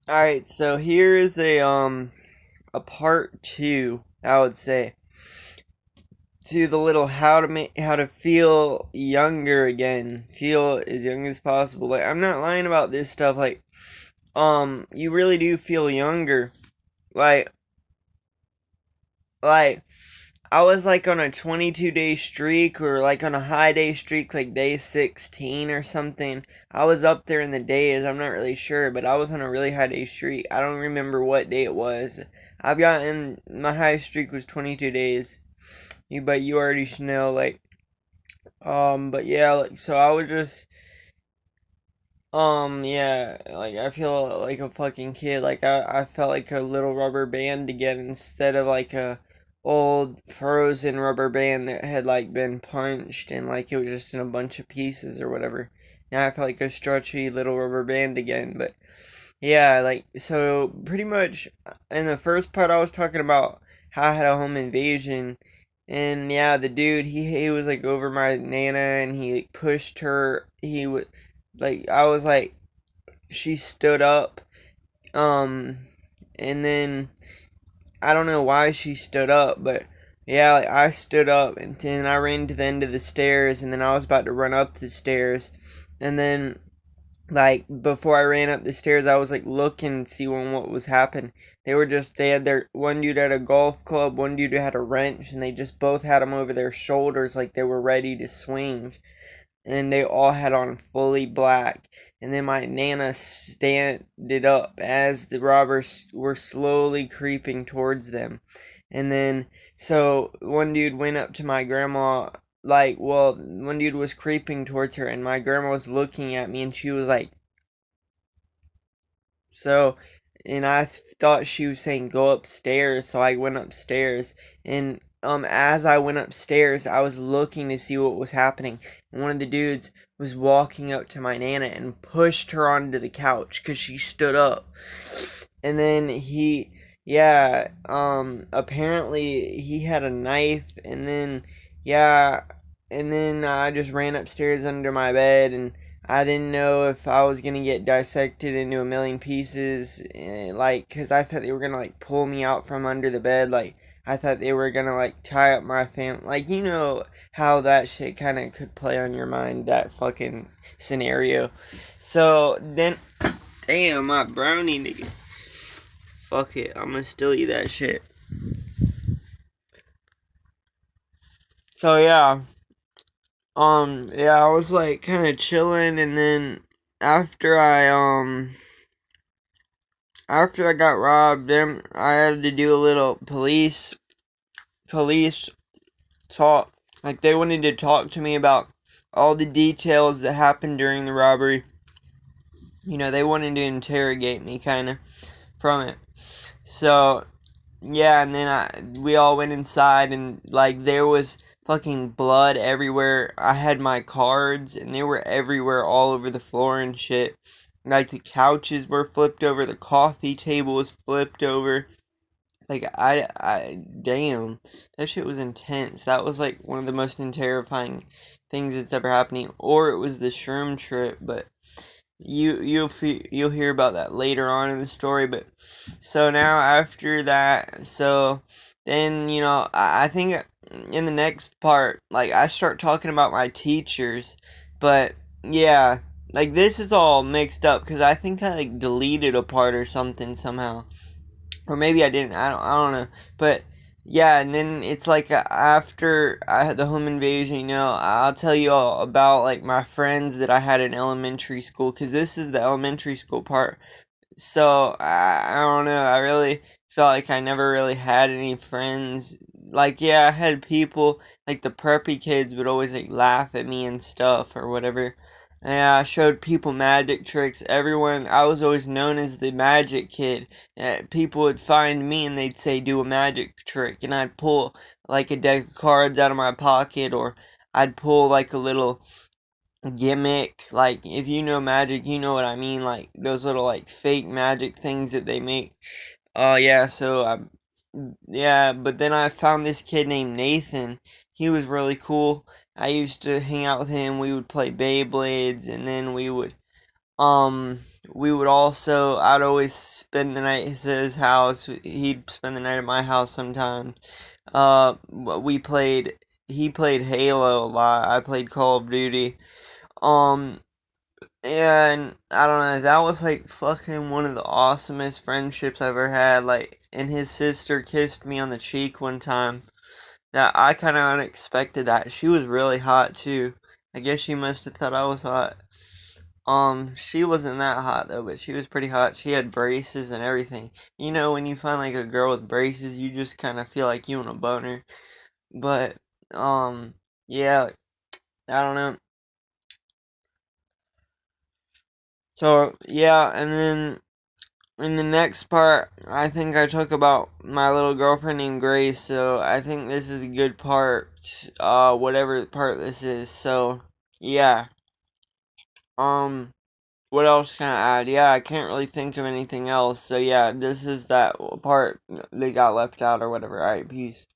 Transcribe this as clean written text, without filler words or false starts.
Alright, so here is a part two, I would say, to the little how to feel younger again, feel as young as possible. Like I'm not lying about this stuff. Like you really do feel younger. Like like I was like on a 22-day streak or like on a high day streak, like day 16 or something. I was up there in the days, I'm not really sure, but I was on a really high day streak. I don't remember what day it was. I've gotten, my high streak was 22 days. But you already should know, like, but yeah, like, so I was just, yeah, like, I feel like a fucking kid. Like, I felt like a little rubber band again instead of like a old frozen rubber band that had like been punched and like it was just in a bunch of pieces or whatever. Now I felt like a stretchy little rubber band again, but yeah, like, so pretty much in the first part I was talking about how I had a home invasion, and yeah, the dude he was like over my nana and he like pushed her. He would like I was like she stood up, um, and then I don't know why she stood up, but yeah, like I stood up and then I ran to the end of the stairs and then I was about to run up the stairs, and then like before I ran up the stairs, I was like looking to see what was happening. They had their one dude had a golf club, one dude had a wrench, and they just both had them over their shoulders like they were ready to swing. And they all had on fully black. And then my nana standed up as the robbers were slowly creeping towards them. And then, so one dude went up to my grandma, like, well, one dude was creeping towards her, and my grandma was looking at me, and she was like, so, and I thought she was saying go upstairs, so I went upstairs. And as I went upstairs, I was looking to see what was happening. And one of the dudes was walking up to my nana and pushed her onto the couch because she stood up. And then yeah, apparently he had a knife, and then yeah, and then I just ran upstairs under my bed, and I didn't know if I was gonna get dissected into a million pieces, like, cause I thought they were gonna like pull me out from under the bed, like I thought they were gonna like tie up my like how that shit kind of could play on your mind, that fucking scenario. So then, damn, my brownie nigga. Fuck it, I'm gonna still eat that shit. So yeah, yeah, I was like kind of chilling, and then after I after I got robbed, then I had to do a little police talk. Like they wanted to talk to me about all the details that happened during the robbery. They wanted to interrogate me kind of from it. So yeah, and then we all went inside, and like there was fucking blood everywhere. I had my cards and they were everywhere all over the floor and shit. Like the couches were flipped over, the coffee table was flipped over. Like I damn, that shit was intense. That was like one of the most terrifying things that's ever happening. Or it was the shroom trip, but you'll hear about that later on in the story. But so now after that, so then I think in the next part, like I start talking about my teachers, but yeah, like this is all mixed up because I think I like deleted a part or something somehow, or maybe I didn't. I don't know, but yeah, and then it's like after I had the home invasion, I'll tell you all about like my friends that I had in elementary school, because this is the elementary school part. So I don't know. I really felt like I never really had any friends. Like yeah, I had people like the preppy kids would always like laugh at me and stuff or whatever. And I showed people magic tricks. Everyone, I was always known as the magic kid. People would find me and they'd say, do a magic trick. And I'd pull like a deck of cards out of my pocket, or I'd pull like a little gimmick. Like, if you know magic, you know what I mean. Like, those little like fake magic things that they make. Yeah, so yeah, but then I found this kid named Nathan. He was really cool. I used to hang out with him. We would play Beyblades, and then we would we would also, I'd always spend the night at his house. He'd spend the night at my house sometimes. We played, he played Halo a lot. I played Call of Duty. Um, and I don't know, that was like fucking one of the awesomest friendships I ever had. Like, and his sister kissed me on the cheek one time. That I kind of unexpected that. She was really hot too. I guess she must have thought I was hot. She wasn't that hot though, but she was pretty hot. She had braces and everything. You know, when you find like a girl with braces, you just kind of feel like you want a boner. But, yeah, I don't know. So, yeah, and then in the next part, I think I talk about my little girlfriend named Grace, so I think this is a good part, whatever part this is. So, yeah, um, what else can I add? Yeah, I can't really think of anything else, so yeah, this is that part that got left out or whatever. Alright, peace.